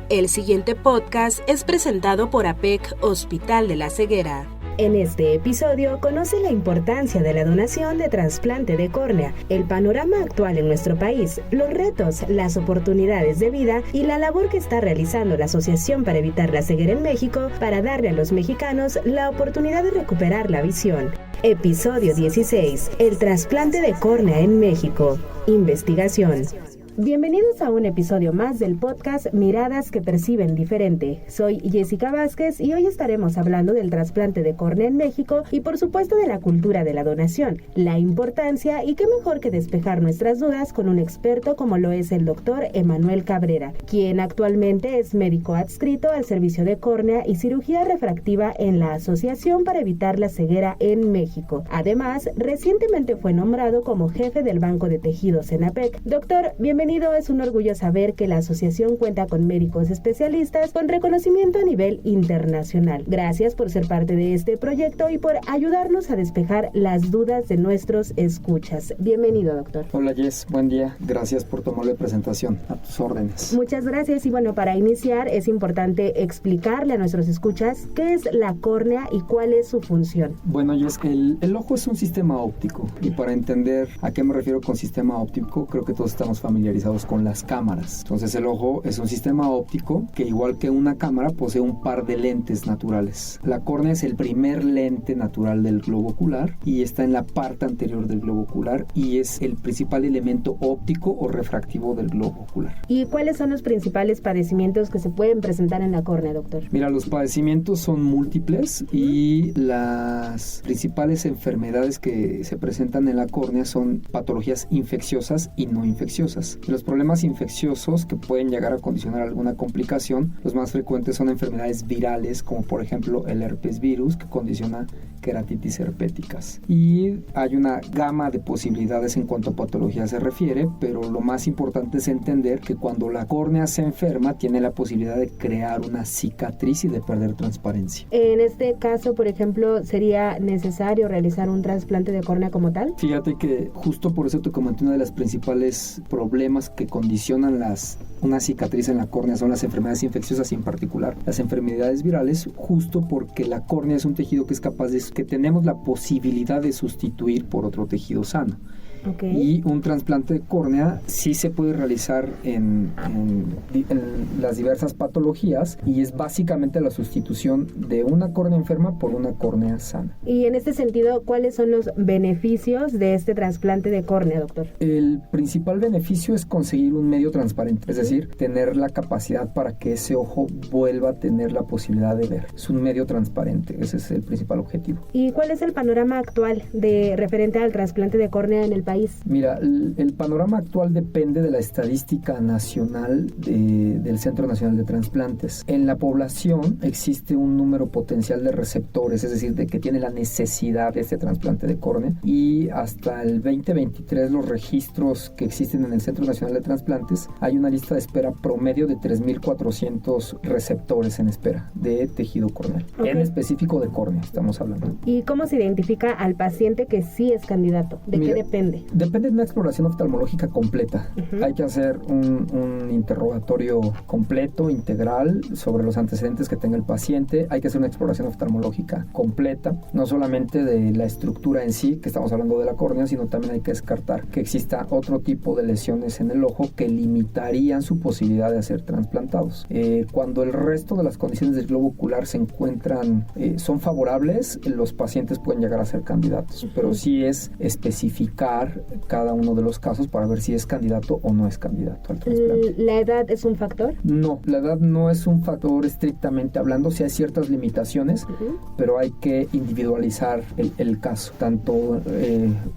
El siguiente podcast es presentado por APEC Hospital de la Ceguera. En este episodio conoce la importancia de la donación de trasplante de córnea, el panorama actual en nuestro país, los retos, las oportunidades de vida y la labor que está realizando la Asociación para Evitar la Ceguera en México para darle a los mexicanos la oportunidad de recuperar la visión. Episodio 16. El trasplante de córnea en México. Investigación. Bienvenidos a un episodio más del podcast Miradas que Perciben Diferente. Soy Jessica Vázquez y hoy estaremos hablando del trasplante de córnea en México y por supuesto de la cultura de la donación, la importancia y qué mejor que despejar nuestras dudas con un experto como lo es el doctor Emanuel Cabrera, quien actualmente es médico adscrito al servicio de córnea y cirugía refractiva en la Asociación para Evitar la Ceguera en México. Además, recientemente fue nombrado como jefe del Banco de Tejidos en APEC. Doctor, bienvenido. Es un orgullo saber que la asociación cuenta con médicos especialistas con reconocimiento a nivel internacional. Gracias por ser parte de este proyecto y por ayudarnos a despejar las dudas de nuestros escuchas. Bienvenido, doctor. Hola, Jess. Buen día. Gracias por tomar la presentación. A tus órdenes. Muchas gracias. Y bueno, para iniciar es importante explicarle a nuestros escuchas qué es la córnea y cuál es su función. Bueno, Jess, el ojo es un sistema óptico y para entender a qué me refiero con sistema óptico, creo que todos estamos familiarizados con las cámaras. Entonces el ojo es un sistema óptico que igual que una cámara posee un par de lentes naturales. La córnea es el primer lente natural del globo ocular y está en la parte anterior del globo ocular y es el principal elemento óptico o refractivo del globo ocular. ¿Y cuáles son los principales padecimientos que se pueden presentar en la córnea, doctor? Mira, los padecimientos son múltiples y las principales enfermedades que se presentan en la córnea son patologías infecciosas y no infecciosas. Los problemas infecciosos que pueden llegar a condicionar alguna complicación, los más frecuentes son enfermedades virales, como por ejemplo el herpes virus, que condiciona queratitis herpéticas. Y hay una gama de posibilidades en cuanto a patología se refiere, pero lo más importante es entender que cuando la córnea se enferma, tiene la posibilidad de crear una cicatriz y de perder transparencia. En este caso, por ejemplo, ¿sería necesario realizar un trasplante de córnea como tal? Fíjate que justo por eso te comenté una de las principales problemas que condicionan una cicatriz en la córnea son las enfermedades infecciosas y en particular las enfermedades virales, justo porque la córnea es un tejido que es capaz de, que tenemos la posibilidad de sustituir por otro tejido sano. Okay. Y un trasplante de córnea sí se puede realizar en las diversas patologías y es básicamente la sustitución de una córnea enferma por una córnea sana. Y en este sentido, ¿cuáles son los beneficios de este trasplante de córnea, doctor? El principal beneficio es conseguir un medio transparente, es decir, tener la capacidad para que ese ojo vuelva a tener la posibilidad de ver. Es un medio transparente, ese es el principal objetivo. ¿Y cuál es el panorama actual referente al trasplante de córnea en el país? Mira, el panorama actual depende de la estadística nacional del Centro Nacional de Trasplantes. En la población existe un número potencial de receptores, es decir, de que tiene la necesidad de este trasplante de córnea, y hasta el 2023 los registros que existen en el Centro Nacional de Trasplantes hay una lista de espera promedio de 3,400 receptores en espera de tejido corneal. Okay. En específico de córnea estamos hablando. ¿Y cómo se identifica al paciente que sí es candidato? ¿De qué depende? Depende de una exploración oftalmológica completa. Hay que hacer un interrogatorio completo, integral, sobre los antecedentes que tenga el paciente. Hay que hacer una exploración oftalmológica completa, no solamente de la estructura en sí, que estamos hablando de la córnea, sino también hay que descartar que exista otro tipo de lesiones en el ojo que limitarían su posibilidad de ser trasplantados. Cuando el resto de las condiciones del globo ocular se encuentran, son favorables, los pacientes pueden llegar a ser candidatos, pero sí es especificar cada uno de los casos para ver si es candidato o no es candidato al trasplante. ¿La edad es un factor? No, la edad no es un factor estrictamente hablando, sí hay ciertas limitaciones, pero hay que individualizar el caso, tanto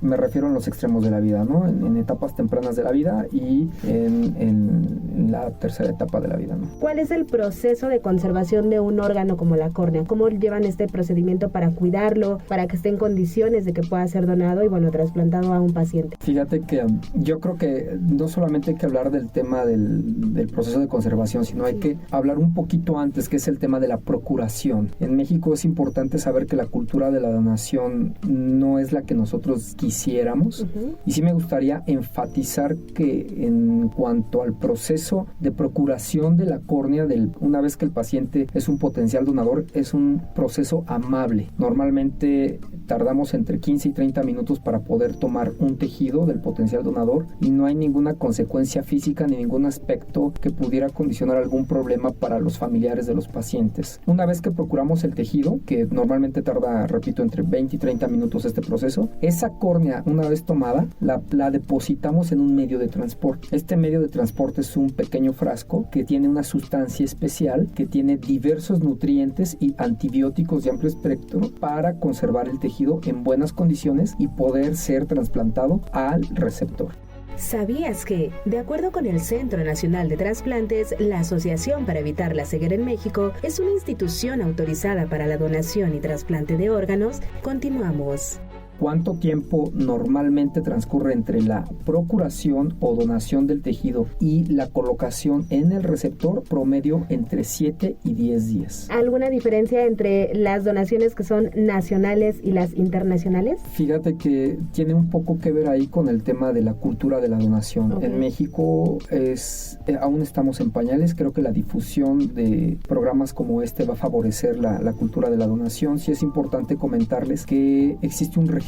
me refiero en los extremos de la vida, ¿no? En etapas tempranas de la vida y en la tercera etapa de la vida, ¿no? ¿Cuál es el proceso de conservación de un órgano como la córnea? ¿Cómo llevan este procedimiento para cuidarlo, para que esté en condiciones de que pueda ser donado y, bueno, trasplantado a un paciente? paciente? Fíjate que yo creo que no solamente hay que hablar del tema del proceso de conservación, sino hay que hablar un poquito antes, que es el tema de la procuración. En México es importante saber que la cultura de la donación no es la que nosotros quisiéramos, y sí me gustaría enfatizar que en cuanto al proceso de procuración de la córnea, una vez que el paciente es un potencial donador, es un proceso amable. Normalmente tardamos entre 15 y 30 minutos para poder tomar un tejido del potencial donador y no hay ninguna consecuencia física ni ningún aspecto que pudiera condicionar algún problema para los familiares de los pacientes. Una vez que procuramos el tejido, que normalmente tarda, repito, entre 20 y 30 minutos este proceso, esa córnea, una vez tomada, la depositamos en un medio de transporte. Este medio de transporte es un pequeño frasco que tiene una sustancia especial que tiene diversos nutrientes y antibióticos de amplio espectro para conservar el tejido en buenas condiciones y poder ser trasplantado al receptor. ¿Sabías que, de acuerdo con el Centro Nacional de Trasplantes, la Asociación para Evitar la Ceguera en México es una institución autorizada para la donación y trasplante de órganos? Continuamos. ¿Cuánto tiempo normalmente transcurre entre la procuración o donación del tejido y la colocación en el receptor? Promedio entre 7 y 10 días. ¿Alguna diferencia entre las donaciones que son nacionales y las internacionales? Fíjate que tiene un poco que ver ahí con el tema de la cultura de la donación. Okay. En México aún estamos en pañales. Creo que la difusión de programas como este va a favorecer la cultura de la donación. Sí es importante comentarles que existe un registro.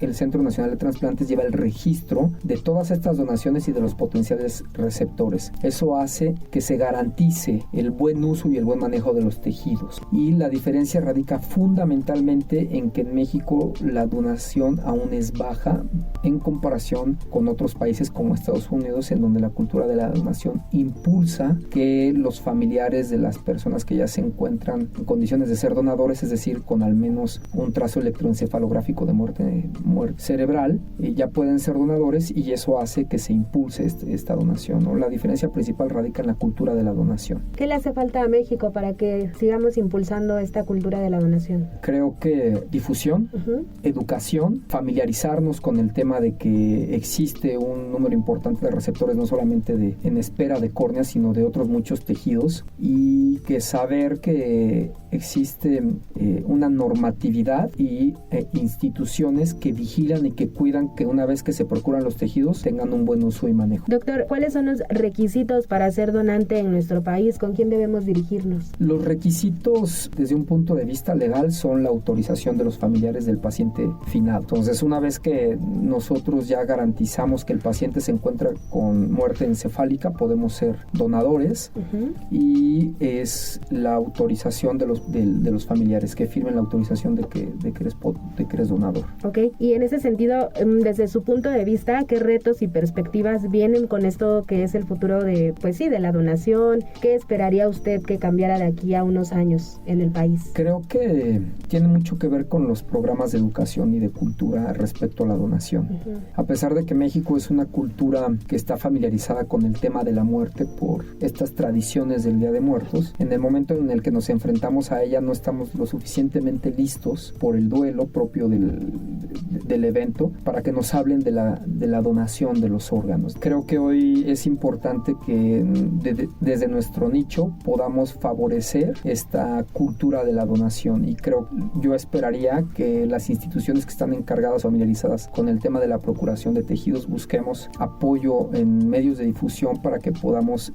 El Centro Nacional de Trasplantes lleva el registro de todas estas donaciones y de los potenciales receptores. Eso hace que se garantice el buen uso y el buen manejo de los tejidos. Y la diferencia radica fundamentalmente en que en México la donación aún es baja en comparación con otros países como Estados Unidos, en donde la cultura de la donación impulsa que los familiares de las personas que ya se encuentran en condiciones de ser donadores, es decir, con al menos un trazo electroencefalográfico de muerte cerebral, ya pueden ser donadores, y eso hace que se impulse esta donación, ¿no? La diferencia principal radica en la cultura de la donación. ¿Qué le hace falta a México para que sigamos impulsando esta cultura de la donación? Creo que difusión, educación, familiarizarnos con el tema de que existe un número importante de receptores, no solamente en espera de córnea, sino de otros muchos tejidos, y que saber que existe una normatividad y instituciones que vigilan y que cuidan que una vez que se procuran los tejidos tengan un buen uso y manejo. Doctor, ¿cuáles son los requisitos para ser donante en nuestro país? ¿Con quién debemos dirigirnos? Los requisitos desde un punto de vista legal son la autorización de los familiares del paciente finado. Entonces, una vez que nosotros ya garantizamos que el paciente se encuentra con muerte encefálica, podemos ser donadores, y es la autorización de los familiares que firmen la autorización de que eres donador. Ok, y en ese sentido, desde su punto de vista, ¿qué retos y perspectivas vienen con esto que es el futuro de la donación? ¿Qué esperaría usted que cambiara de aquí a unos años en el país? Creo que tiene mucho que ver con los programas de educación y de cultura respecto a la donación. A pesar de que México es una cultura que está familiarizada con el tema de la muerte por estas tradiciones del Día de Muertos, en el momento en el que nos enfrentamos a ella no estamos lo suficientemente listos por el duelo propio del evento para que nos hablen de la donación de los órganos. Creo que hoy es importante que desde nuestro nicho podamos favorecer esta cultura de la donación, y yo esperaría que las instituciones que están encargadas o familiarizadas con el tema de la procuración de tejidos busquemos apoyo en medios de difusión para que podamos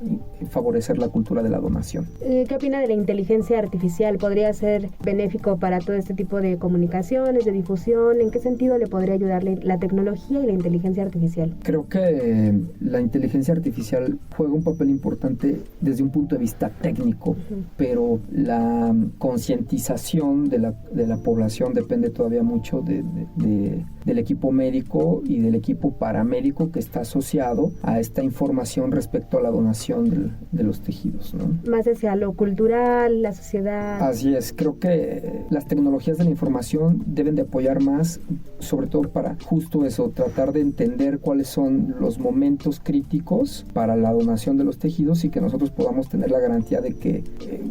favorecer la cultura de la donación. ¿Qué opina de la inteligencia artificial? ¿Podría ser benéfico para todo este tipo de comunicaciones, de difusión? ¿En qué sentido le podría ayudar la tecnología y la inteligencia artificial? Creo que la inteligencia artificial juega un papel importante desde un punto de vista técnico, pero la concientización de la población depende todavía mucho del equipo médico y del equipo paramédico que está asociado a esta información respecto a la donación de los tejidos, ¿no? Más hacia lo cultural, la sociedad. Así es, creo que las tecnologías de la información deben de apoyar más sobre todo para justo eso, tratar de entender cuáles son los momentos críticos para la donación de los tejidos y que nosotros podamos tener la garantía de que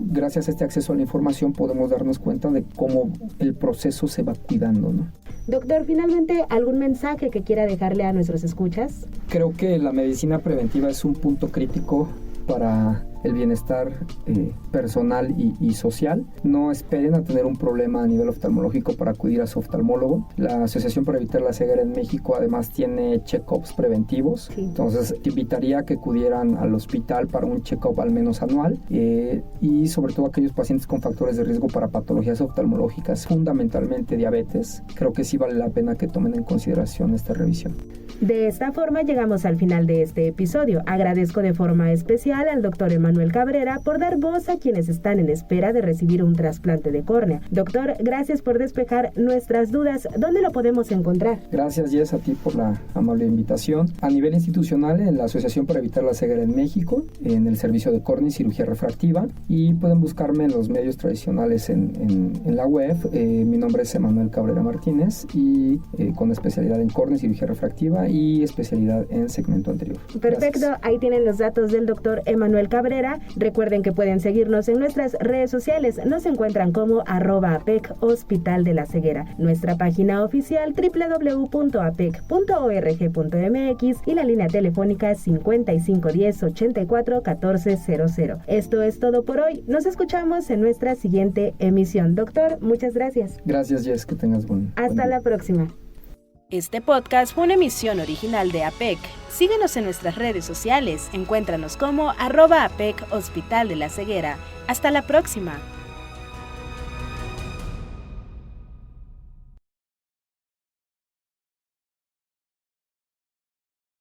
gracias a este acceso a la información podemos darnos cuenta de cómo el proceso se va cuidando, ¿no? Doctor, finalmente, ¿algún mensaje que quiera dejarle a nuestros escuchas? Creo que la medicina preventiva es un punto crítico para el bienestar personal y social. No esperen a tener un problema a nivel oftalmológico para acudir a su oftalmólogo. La Asociación para Evitar la Ceguera en México además tiene check-ups preventivos. Sí. Entonces, invitaría a que acudieran al hospital para un check-up al menos anual y sobre todo aquellos pacientes con factores de riesgo para patologías oftalmológicas, fundamentalmente diabetes. Creo que sí vale la pena que tomen en consideración esta revisión. De esta forma llegamos al final de este episodio. Agradezco de forma especial al doctor Emanuel Cabrera por dar voz a quienes están en espera de recibir un trasplante de córnea. Doctor, gracias por despejar nuestras dudas. ¿Dónde lo podemos encontrar? Gracias, Jess, a ti por la amable invitación. A nivel institucional, en la Asociación para Evitar la Ceguera en México, en el servicio de córnea y cirugía refractiva, y pueden buscarme en los medios tradicionales en la web. Mi nombre es Emanuel Cabrera Martínez y con especialidad en córnea y cirugía refractiva y especialidad en segmento anterior. Perfecto, gracias. Ahí tienen los datos del doctor Emanuel Cabrera. Recuerden que pueden seguirnos en nuestras redes sociales. Nos encuentran como @APEC Hospital de la Ceguera. Nuestra página oficial www.apec.org.mx y la línea telefónica 5510-84-1400. Esto es todo por hoy. Nos escuchamos en nuestra siguiente emisión. Doctor, muchas gracias. Gracias, Jess, que tengas buen Hasta la próxima. Este podcast fue una emisión original de APEC. Síguenos en nuestras redes sociales. Encuéntranos como @APEC Hospital de la Ceguera. Hasta la próxima.